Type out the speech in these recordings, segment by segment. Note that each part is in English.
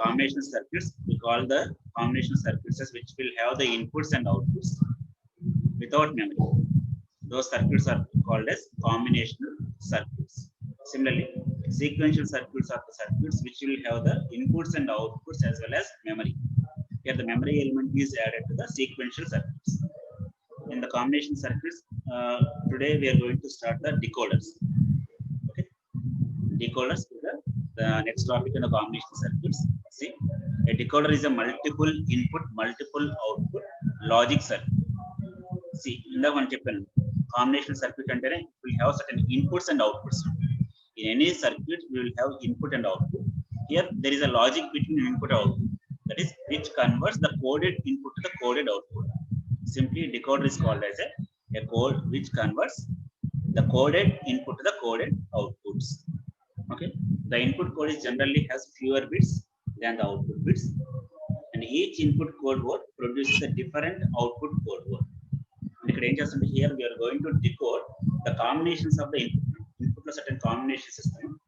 Combinational circuits, we call the combinational circuits as which will have the inputs and outputs without memory. Those circuits are called as combinational circuits. Similarly, sequential circuits are the circuits which will have the inputs and outputs as well as memory. Here the memory element is added to the sequential circuits. In the combination circuits, today we are going to start the decoders. Okay, decoders is the next topic in the combination circuits. See, a decoder is a multiple input, multiple output logic circuit. See, in the one chapter, combination circuit container will have certain inputs and outputs. In any circuit, we will have input and output. Here, there is a logic between input and output. That is, which converts the coded input to the coded output. Simply, decoder is called as a code which converts the coded input to the coded outputs. Okay, the input code is generally has fewer bits than the output bits, and each input code word produces a different output code word. Here we are going to decode the combinations of the input to a certain combination system.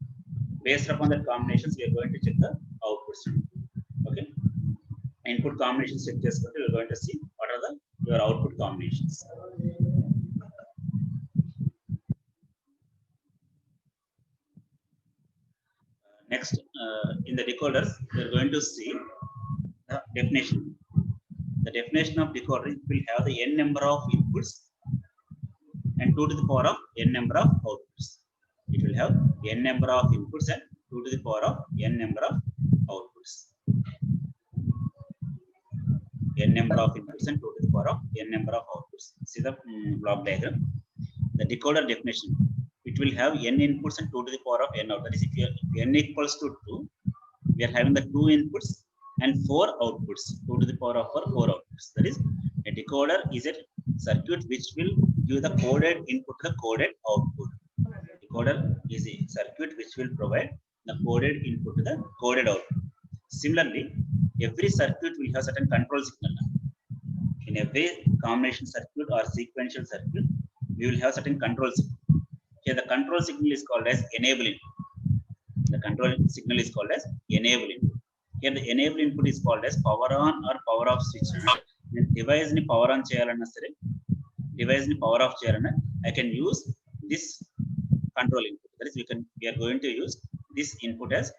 Based upon that combinations, we are going to check the outputs. Okay, input combinations check this, we are going to see what are your output combinations. Next, in the decoders, we are going to see the definition. The definition of decoder will have the n number of inputs and 2 to the power of n number of outputs. It will have n number of inputs and 2 to the power of n number of outputs. N number of inputs and 2 to the power of n number of outputs. See the block diagram. The decoder definition. It will have n inputs and 2 to the power of n out. That is, if n equals to 2, we are having the 2 inputs and 4 outputs, 2 to the power of 4 outputs. That is, a decoder is a circuit which will give the coded input to the coded output. Decoder is a circuit which will provide the coded input to the coded output. Similarly, every circuit will have certain control signal. In every combination circuit or sequential circuit, we will have certain control signal. Here, the control signal is called as enable input. The control signal is called as enable input. Here, the enable input is called as power on or power off switch. Device ni power on cheyalana sare, device ni power off cheyalana, I can use this control input. That is, we are going to use this input as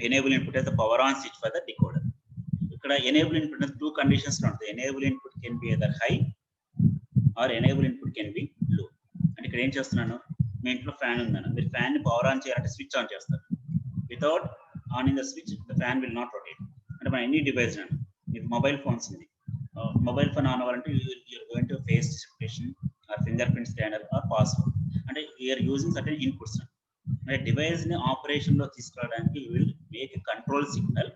enable input as the power on switch for the decoder. Ikkada enable input has two conditions. The enable input can be either high or enable input can be low. And ikkada em chestunnanu, మీ ఇంట్లో fan ఉందన్న, మీరు fan ని power on చేయాలంటే switch on చేస్తారు. Without on in the switch the fan will not rotate. అంటే మన any device అండి, మీకు మొబైల్ ఫోన్స్ ఉంది, మొబైల్ ఫోన్ ఆన్ అవ్వాలంటే you're going to face detection or fingerprint scanner or password. అంటే you're using certain inputs. అంటే device ని operation లో తీసుకురావడానికి you will make a control signal.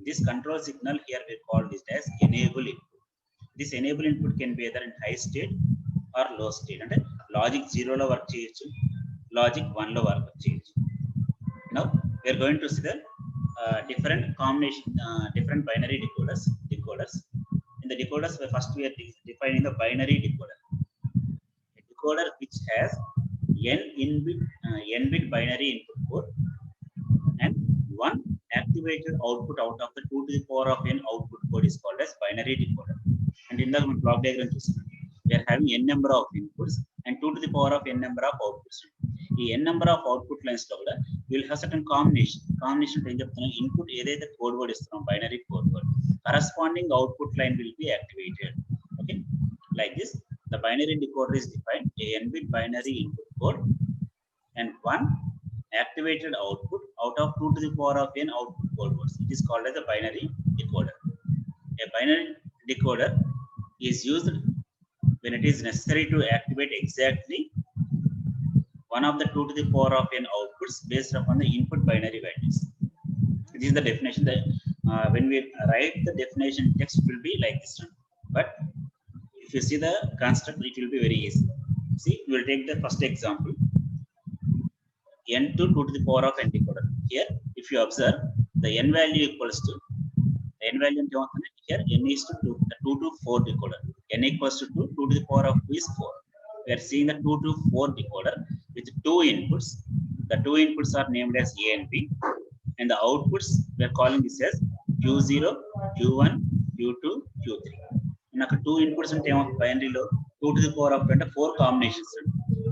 This control signal here we call this as enable input. This enable input can be either in high state or లో state. అంటే logic 0 లో work చేయొచ్చు, logic 1 లో work చేయొచ్చు. Now we are going to see the different combination, different binary decoders. In the decoders, first we are defining the binary decoder. A decoder which has n bit binary input code and one activated output out of the 2 to the power of n output code is called as binary decoder. And in the block diagram, we are having n number of inputs and 2 to the power of n number of outputs. ఈ n number of output lines లో కూడా will have certain combination ఏం చెప్తున్నాం, input ఏదైతే code word ఇస్తున్నాం binary code word, corresponding output line will be activated. Okay, like this the binary decoder is defined a n bit binary input code and one activated output out of 2 to the power of n output code words. It is called as a binary decoder. A binary decoder is used when it is necessary to activate exactly one of the 2 to the power of n outputs based upon the input binary values. This is the definition. That when we write the definition, text will be like this one. But if you see the construct, it will be very easy. See, we will take the first example. N to 2 to the power of n decoder. Here, if you observe, the n value equals to n value here n is to 2, the 2 to 4 decoder. N equals to 2, 2 to the power of 2 is 4. We are seeing the 2 to 4 decoder with 2 inputs. The two inputs are named as A and B, and the outputs we are calling this as Q0, Q1, Q2, Q3. నాకు two inputs ఉంటే బైనరీలో 2 to the power of 20 four combinations.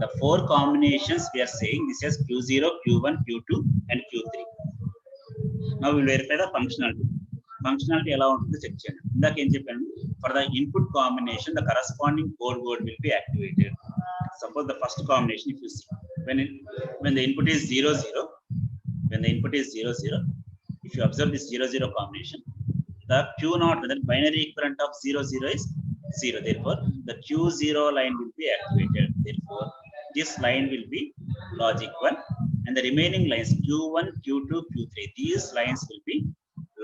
The four combinations we are saying this is Q0, Q1, Q2, and Q3. Now we will verify the functionality. Functionality ఎలా ఉంటుందో check చేయండి. ఇందాక ఏం చెప్పాను, for the input combination the corresponding code word will be activated. Suppose the first combination, if you see, when the input is 0 0, when the input is 0 0, if you observe this 0 0 combination, the Q0, the binary equivalent of 0 0 is 0. Therefore the Q0 line will be activated. Therefore this line will be logic 1, and the remaining lines Q1, Q2, Q3, these lines will be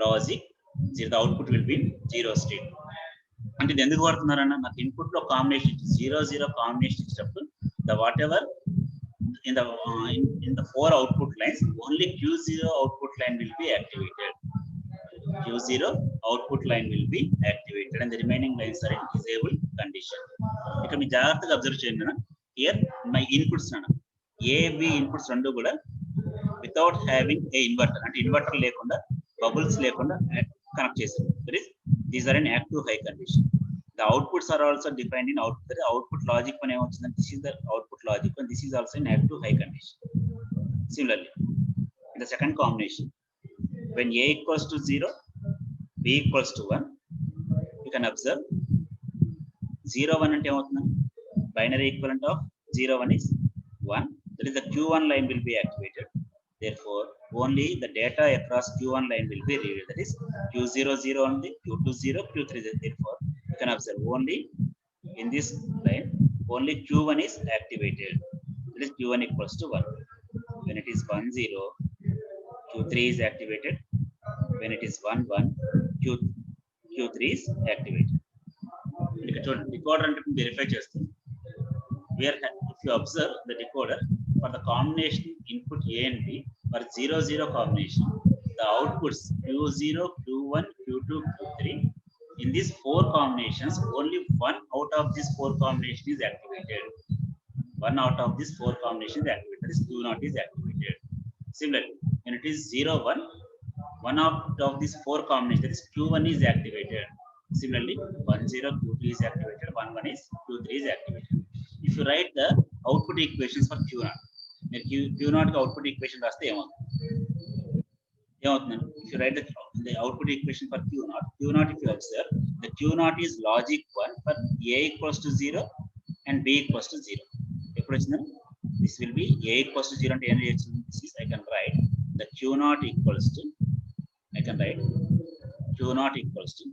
logic 0. The output will be 0 state. అంటే ఇది ఎందుకు వాడుతున్నారన్న, నాకు input లో combination 0 0 combination ఇచ్చినప్పుడు the whatever in the four output lines, only Q0 output line will be activated. Q0 output line will be activated, and the remaining lines are in disabled condition. ఇక్కడ మీ జాగ్రత్తగా observe చేయండి అన్న. Here my inputs అన్న, A, B inputs రెండు కూడా without having a inverter, అంటే inverter లేకుండా bubbles లేకుండా కనెక్ట్ చేశారు. These are in active high condition. The outputs are also defined in output. The output logic one ఏమొచ్చిందంటే, this is the output logic one, this is also in active high condition. Similarly, in the second combination, when A equals to 0, B equals to 1, you can observe 0 1 అంటే ఏమవుతుందండి, binary equivalent of 0 1 is 1. That is the Q1 line will be activated. Therefore only the data across Q1 line will be read. That is Q0 0 only, Q2 0, Q3 0. Therefore you can observe only in this line only Q1 is activated. That is Q1 equals to 1. When it is 1 0, Q3 is activated. When it is 1 1, Q3 is activated. Decoder అంటే verify చేస్తుంది. Where if you observe the decoder for the combination input A and B for 0 0 combination, the outputs Q0, Q1, Q2, Q3, in these four combinations only one out of these four combinations is activated. One out of these four combinations is activated. That is Q0 is activated. Similarly, when it is 0 1, one out of these four combinations, that is Q1 is activated. Similarly 1 0, Q2 is activated, 1 1 is Q3 is activated. If you write the output equations for Q0, Q0 output equation రాస్తే ఏమవుతుందండి, if you write the output equation for Q0, if you observe, the Q0 is logic 1 for A equals to 0 and B equals to 0. ఎప్పుడు వచ్చిందండి, this will be A equals to 0 అంటే ఏం చేయొచ్చు, this is I can write the Q0 equals to, I can write Q0 equals to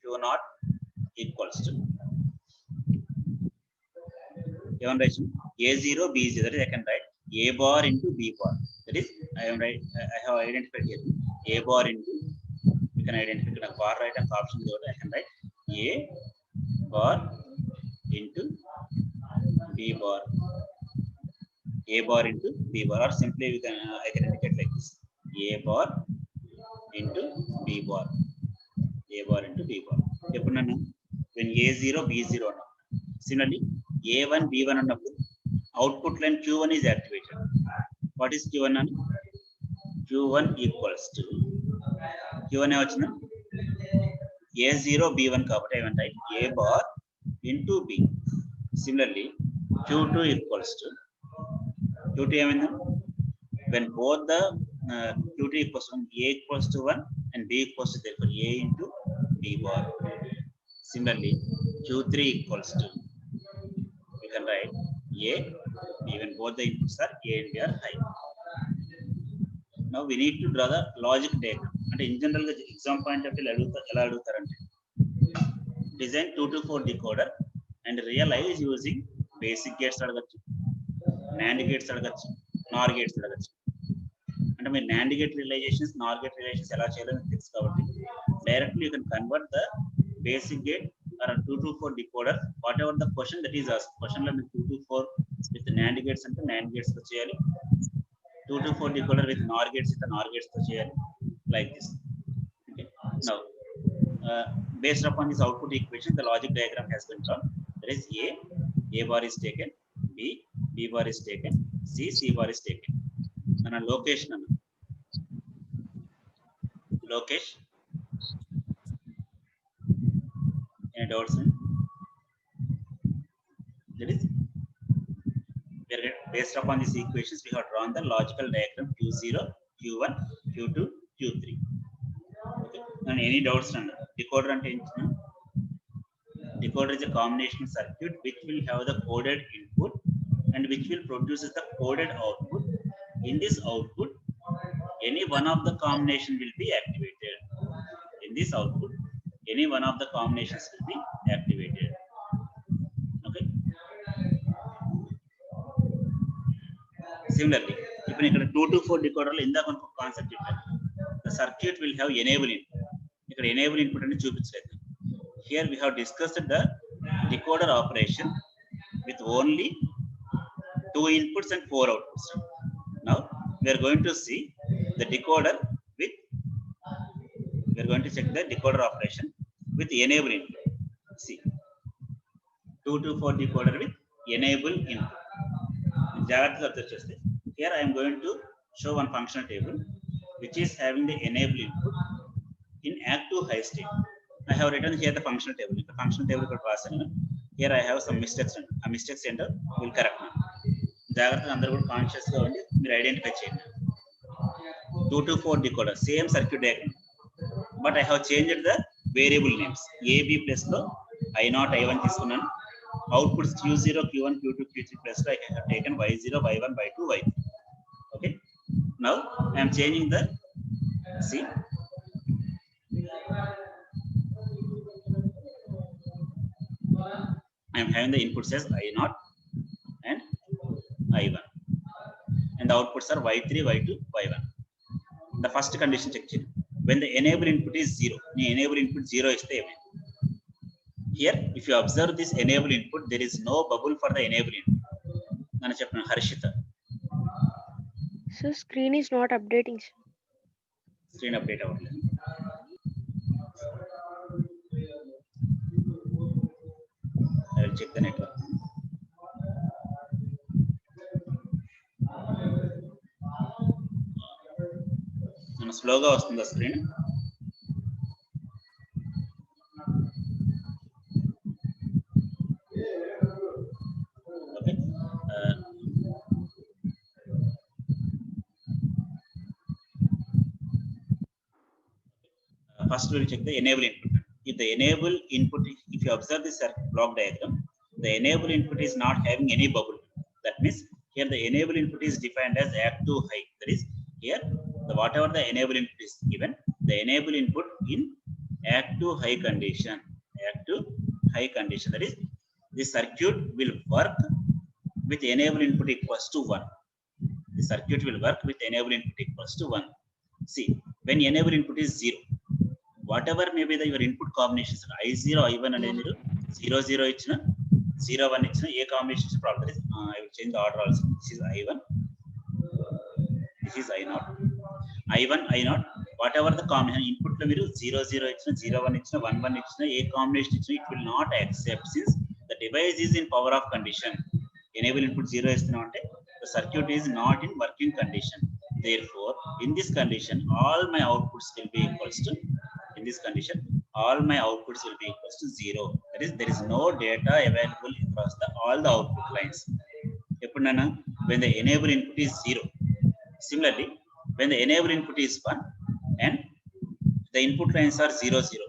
Q0 equals to even write A0 B0. That is I can write A bar into B bar. That is I have identified here A bar into, you can identify a bar right and option there. I can write A bar into B bar, A bar into B bar, or simply we can I can indicate like this, A bar into B bar, A bar into B bar. When A0 B0 అన్న, similarly A1 B1 అన్నప్పుడు output line Q1 is activated. What is Q1 అన్న, Q1 equals to Q1 ఏమొచ్చింది, A0 B1 కాబట్టి ఏమంటే A bar into B. Similarly Q2 equals to Q2 ఏమైంది, when both the Q2 equals to 1, A equals to 1 and B equals to, therefore A into B bar. Similarly Q3 equals to, you can write A, even both the inputs are A and B are high. Now we need to draw the logic diagram. అంటే in general గా exam point of view ఎలా అడుగుతారంటే, design 2 to 4 decoder and realize using basic gates అడగచ్చు, NAND gates అడగచ్చు, NOR gates అడగచ్చు. అంటే మీరు NAND gate realizations, NOR gate realizations ఎలా చేయాలో మీకు తెలుసు కాబట్టి directly you can convert the basic gate or 2 to 4 decoder, whatever the question that is asked. Question లో మీకు 2 to 4 with NAND gates అంటే NAND gates తో చేయాలి, 2 to 4 decoder with NOR gates with NOR gates తో చేయాలి, like this. Okay. Now based upon this output equation, the logic diagram has been drawn. There is A, A bar is taken, B bar is taken, C bar is taken. And location, Lokesh, any doubts? That is, based upon these equations, we have drawn the logical diagram Q0, Q1, Q2, Q3. Okay. And any doubts? Decoder and decoder is a combination circuit which will have the coded input and which will produce the coded output. In this output, any one of the combination will be activated. In this output, any one of the combinations will be activated. Okay. Similarly, if you 2 to 4 decoder in the concept, the circuit will have enable input. You can enable input and chupinchaledu. Here we have discussed the decoder operation with only 2 inputs and 4 outputs. Now we are going to see the decoder with, we are going to check the decoder operation with enable input. See, 2 to 4 decoder with enable input. Here I am going to show one functional table which is having the enable input in active high state. I have written here the functional table. The functional table here I have some mistakes. A mistakes center will correct now. జాగ్రత్తగా అందరూ కూడా conscious గా ఉండి మీరు identify చేయండి. 2 to 4 decoder, same circuit diagram, but I have changed the variable names. AB plus లో I0, I1 తీసుకున్నాను. Outputs Q0, Q1, Q2, Q3 plus I have taken Y0, Y1, Y2, Y3. Okay. Now I am changing the, see, I am having the inputs as I0 and I1, and the outputs are Y3, Y2, Y1. The first condition check check. When the enable input is 0, the enable input 0 is the event. Here, if you observe this enable input, there is no bubble for the enable input. Nana cheppanu Harshita. So screen is not updating. Screen update avadaledu. I will check the network. Slowగా వస్తుందా screen? Okay. First we will check the enable input. If the enable input, if you observe this block diagram, the enable input is not having any bubble. That means here the enable input is defined as active high. That is, here the whatever the enable input is given, the enable input in active high condition, that is, the circuit will work with enable input equals to 1. The circuit will work with enable input equals to 1. See, when enable input is 0, whatever may be your input combinations, I0, I1 and 0, 0 ichna, 0, 1 ichna, a combination is problem. I will change the order also. This is I1, this is I0. I1, I0, whatever the combination input lo meeru 0, 0 ichna, 0, 1 ichna, 1, 1 ichna, a combination ichna, it will not accept since the device is in power off condition. Enable input 0 istunna ante the circuit is not in working condition. Therefore, in this condition, all my outputs will be equals to, in this condition, all my outputs will be equals to 0. That is, there is no data available across all the output lines. When the enable input is 0, similarly, when the enable input is 1 and the input lines are 0, 0,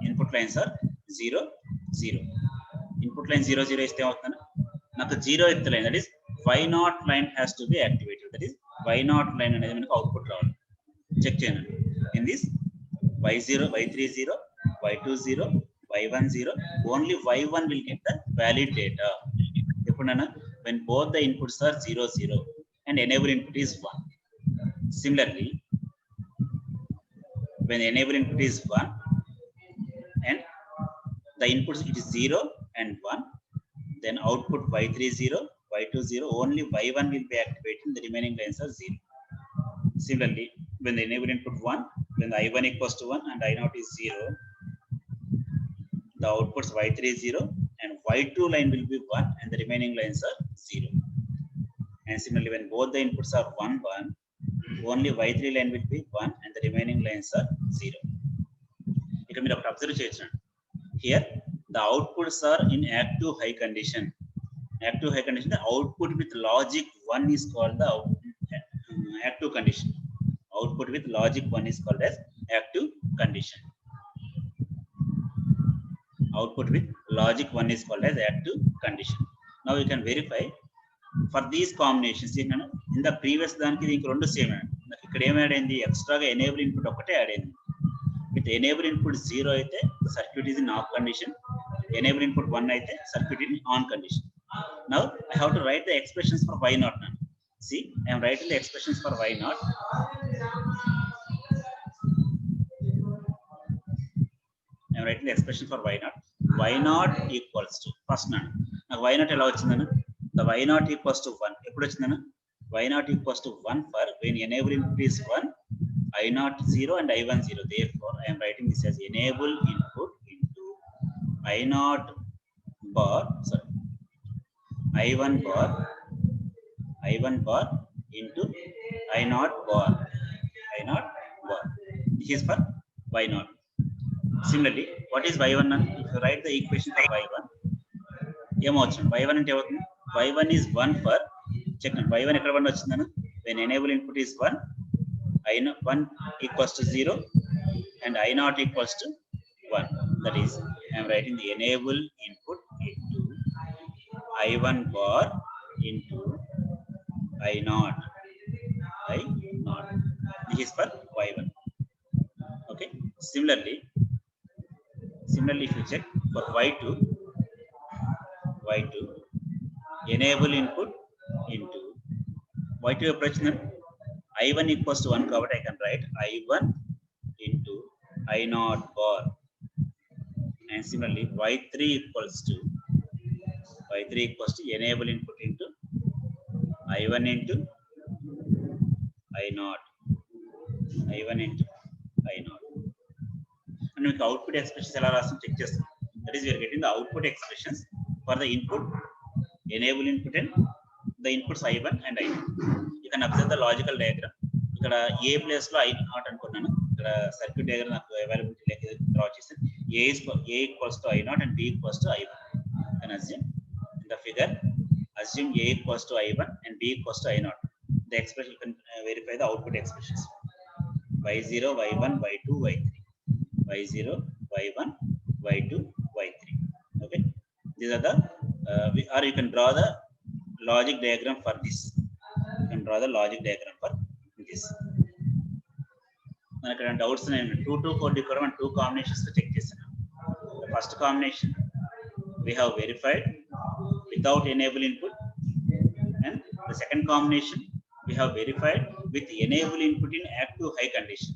input lines are 0, 0, input line 0, 0 is the 0 line, that is Y0 line has to be activated. That is, Y0 line and output round. Check in this Y0, Y30, Y20, Y10, only Y1 will get the valid data. When both the inputs are 0, 0 and enable input is 1. Similarly, when the enable input is 1 and the inputs it is 0 and 1, then output Y30, Y20, only Y1 will be activated, the remaining lines are 0. Similarly, when the enable input 1, when the I1 equals to 1 and I0 is 0, the outputs Y30 and y2 line will be 1 and the remaining lines are 0. And similarly, when both the inputs are 1, 1, only y3 line will be 1 and the remaining lines are 0. You can observe here, the outputs are in active high condition. Active high condition, the output with logic 1 is called the active condition. Output with logic 1 is called as active condition. Output with logic 1 is called as active condition. Now you can verify for these combinations. In the previous దానికి దీనికి రెండు same ఇక్కడ ఏం add అయింది, ఎక్స్ట్రాగా enable input ఒకటే add అయింది. With enable input 0 అయితే circuit is in of condition, enable input 1 అయితే circuit in on condition. Now I have to write the expressions for y naught now. See, I am writing the expressions for y naught. I am writing the expression for y naught. Y naught equals to first now y naught ఎలా వచ్చిందన్న, the y naught equals to 1 ఎప్పుడు వచ్చిందన్న, y naught equals to 1 for when enable input is 1, I naught 0 and I1 0. Therefore I am writing this as enable input into I naught bar, sorry, I1 bar into I naught bar. This is for y naught. Similarly, what is y1? If you write the equation for y1, y1 అంటే ఏమవుతుంది, y1 is 1 for, check y1 ఎక్కడ 1 వచ్చిందన్న, when enable input is 1, I1 equals to 0 and I naught equals to 1. That is, I am writing the enable input into I1 bar into I naught. This is for y1. Okay. Similarly, if you check for y2, enable input into y2 approach now, I1 equals to 1 కాబట్టి I can write I1 into I naught bar. And similarly, y3 equals to enable input into I1 into I naught. And we output expressions ఎలా రాస్తాం check చేస్తాం. That is, we are getting the output expressions for the input, enable input and the inputs I1 and I2. You can observe the logical diagram. ఇక్కడ ఏ place లో I naught అనుకున్నాను, ఇక్కడ circuit diagram నాకు availability లేక draw చేశాను. A equals to I naught and B equals to I1. You can assume in the figure, assume A equals to I1 and B equals to I naught. The expression, you can verify the output expressions. Y0, Y1, Y2, Y3. Y0, Y1, Y2, Y3. Okay. These are the, or you can draw the logic diagram for this. You can draw the logic diagram for this. మనకి doubts 2 to 4 decoder and 2 combinations check చేశాను. The first combination we have verified without enable input, and the second combination we have verified with enable input in active high condition.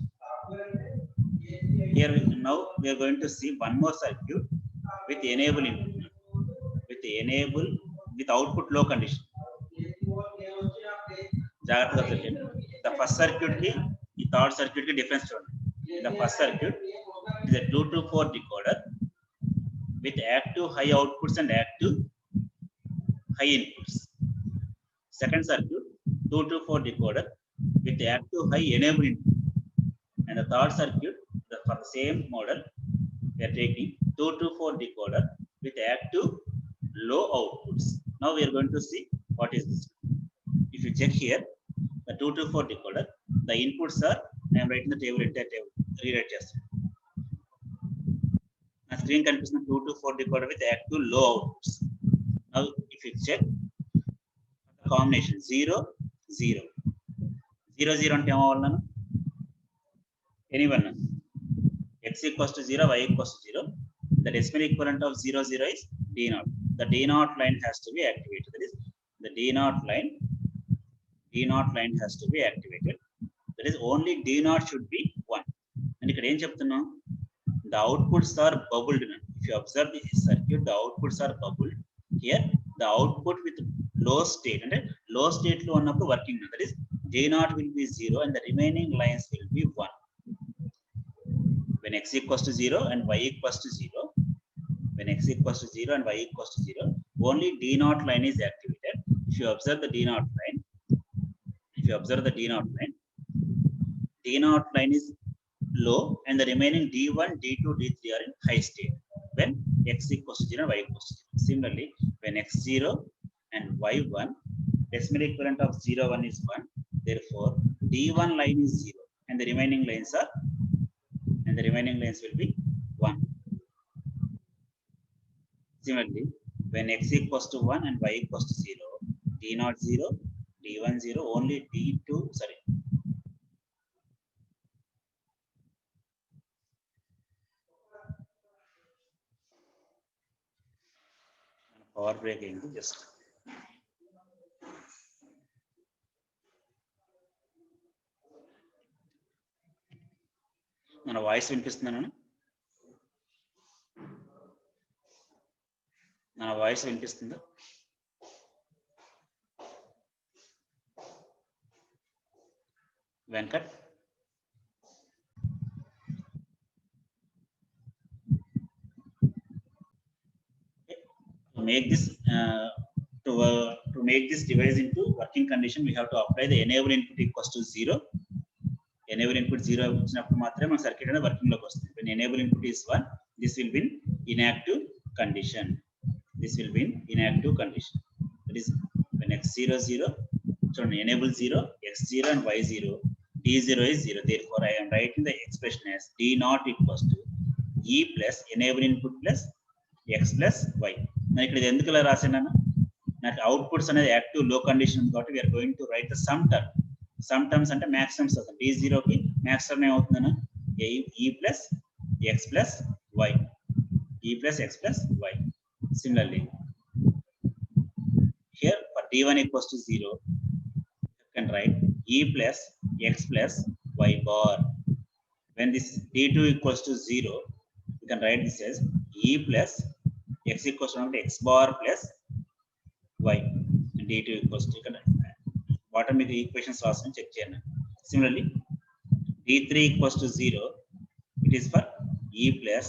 Here now we are going to see one more circuit with enable input, with output low condition. The first circuit ki the third circuit ki difference చూడండి. In the first circuit it is a 2 to 4 decoder with active high outputs and active high inputs. Second circuit 2 to 4 decoder with active high enable input. And the third circuit, for the same model, we are taking 2 to 4 decoder with active low outputs. Now we are going to see what is this. If you check here, the 2 to 4 decoder, the inputs are, I am writing the table, entire table, rewrite just. The screen contains 2 to 4 decoder with active low outputs. Now if you check the combination 0, 0, 0, 0 అంటే ఏమవ్వాలన్నా, anyone, x equals to 0, y equals to 0. The decimal equivalent of 0, 0 is D naught. The D naught line has to be activated. That is, the D naught line has to be activated. That is, only D naught should be 1. And ఇక్కడ ఏం చెప్తున్నాం, the outputs are bubbled. If you observe the circuit, the outputs are bubbled. Here, the output with low state, and low state lo ఉన్నప్పుడు working. That is, D naught will be 0 and the remaining lines will be 1. When x equals to 0 and y equals to 0, when x equals to 0 and y equals to 0, only D naught line is activated. If you observe the D naught line, D naught line is low and the remaining D1, D2, D3 are in high state when x equals to 0 and y equals to 0. Similarly, when x0 and y1, decimal equivalent of 0, 1 is 1. Therefore, D1 line is 0 and the remaining lines will be 1. Similarly, when x equals to 1 and y equals to 0, D0 0, D1 0, only D2, sorry. Power break into just. మన voice వినిపిస్తుందన్న? నా voice వినిపిస్తుందా? Venkat to make this to make this device into working condition, we have to apply the enable input equals to 0. Enable input 0 వచ్చినప్పుడు మాత్రమే మన circuit అనేది working లోకి వస్తుంది. When enable input is 1, this will be inactive condition. That is when x0 0, so enable 0, x0 and y0, d0 is 0. Therefore, I am writing the expression as d naught equals to e plus enable input plus x plus y. Now, ఇక్కడ ఎందుకు ఇలా రాసాను? నాకు outputs అనేది active లో condition కాబట్టి we are going to write the sum term. Sum terms అంటే మాక్సిమమ్స్ అవుతుంది. d0 కి maximum ఏమవుతుందన్న? e plus x plus y. Similarly, here for d1 equals to 0, you can write e plus x plus y bar. When this d2 equals to 0, you can write this as e plus x equals to x bar plus y. And d2 equals to, bottom of the equations also check cheyana. Similarly, d3 equals to 0, it is for e plus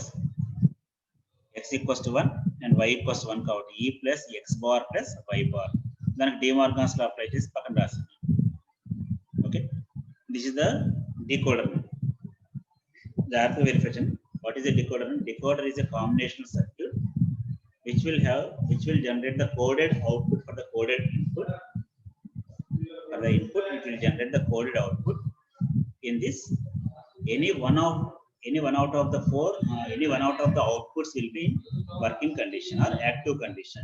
x equals to 1 and y equals to 1 కాబట్టి e plus x bar plus y bar. దానికి De Morgan's law apply చేసి పక్కన రాసాను. Okay, this is the decoder. జాగ్రత్తగా verify చేయండి. What is a decoder? Decoder is a combinational circuit which will generate the coded output for the coded input. For the input, it will generate the coded output. In this, any one out of the outputs will be in working condition or active condition.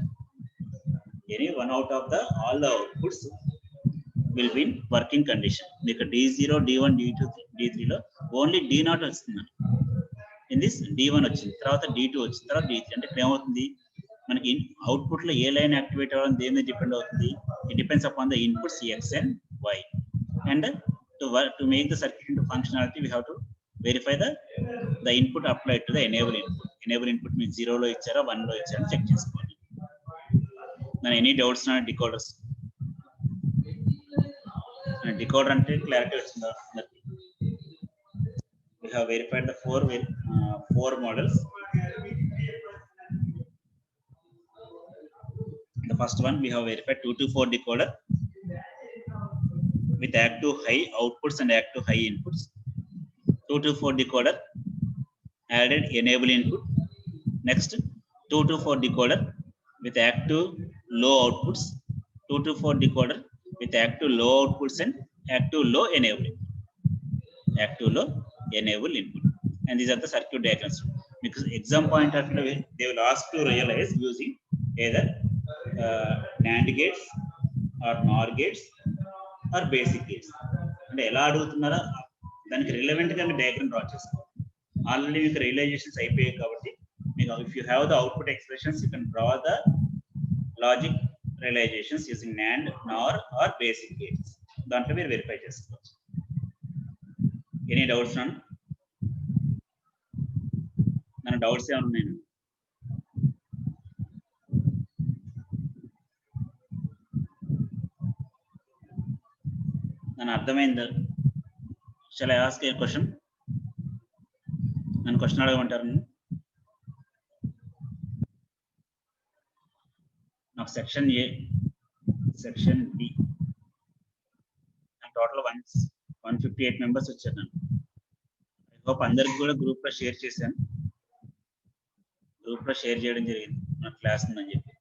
Any one out of all the outputs will be in working condition. Because D0, D1, D2, D3 లో only D0 వస్తుంది. In this D1 వచ్చింది, తర్వాత D2 వచ్చింది, తర్వాత D3. అంటే ఇప్పుడు ఏమవుతుంది, మనకి అవుట్పుట్ లో ఏ లైన్ యాక్టివేట్ అవ్వడం దేని మీద డిపెండ్ అవుతుంది? It depends upon the inputs x and y. And to make the circuit into functionality, we have to verify the input applied to the enable input. Enable input means 0 లో ఇచ్చారా 1 లో ఇచ్చారా check చేసుకోవాలి. Then any doubts on decoders? Decoder అంటే clarity వచ్చిందా? We have verified the four models. The first one, we have verified 2-to-4 decoder with active high outputs and active high inputs. 2-to-4 decoder added enable input. Next, 2-to-4 decoder with active low outputs. 2-to-4 decoder with active low outputs and active low enable input. And these are the circuit diagrams. Because exam point of view, they will ask to realize using either NAND gates or NOR gates or basic gates. అంటే ఎలా అడుగుతున్నారో దానికి relevant గా diagram draw చేసుకోవాలి. Already మీకు realisations అయిపోయాయి కాబట్టి మీకు if you have the output expressions, you can draw the logic realisations using NAND, NOR or basic gates. దాంట్లో మీరు వెరిఫై చేసుకోవచ్చు. Any doubts? నన్ను డౌట్స్ ఏమైనా ఉన్నాయి? నన్ను అర్థమైందా? Shall I ask a question? నన్ను question అడగమంటారు? of section A, section B. And total 158 members వచ్చారు. I hope అందరికి కూడా గ్రూప్ లో షేర్ చేశాను. గ్రూప్ లో షేర్ చేయడం జరిగింది నా క్లాస్ ఉందని చెప్పేసి.